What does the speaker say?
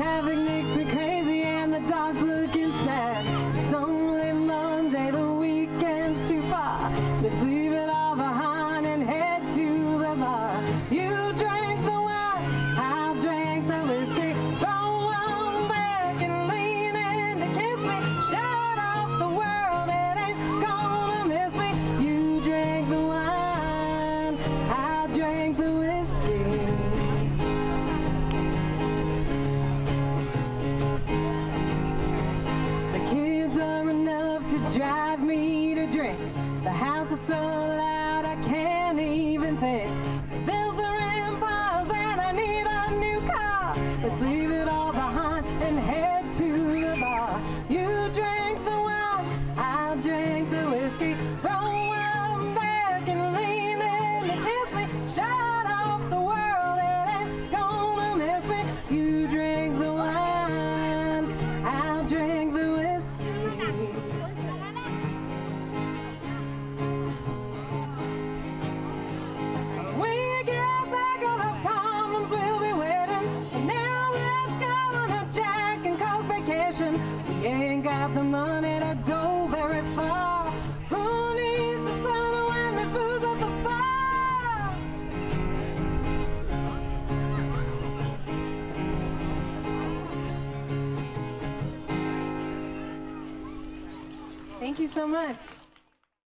traffic makes me crazy and the dog's looking sad. It's only Monday, the weekend's too far. Let's leave it all behind and head to the bar. You drank the wine, I drank the whiskey. Throw on back and lean in to kiss me. Shut off the world, it ain't gonna miss me. You drank the wine, I drank the whiskey. Drive me to drink. The house is so loud I can't even think. The bills are in piles and I need a new car. Let's leave it all behind and head to the bar. You drank the wine, I drank the whiskey. Throw one back and lean in to kiss me. Shut off the world, it ain't gonna miss me. You drank the wine, I drank the whiskey. We ain't got the money to go very far. Who needs the sun when there's booze at the bar? Thank you so much.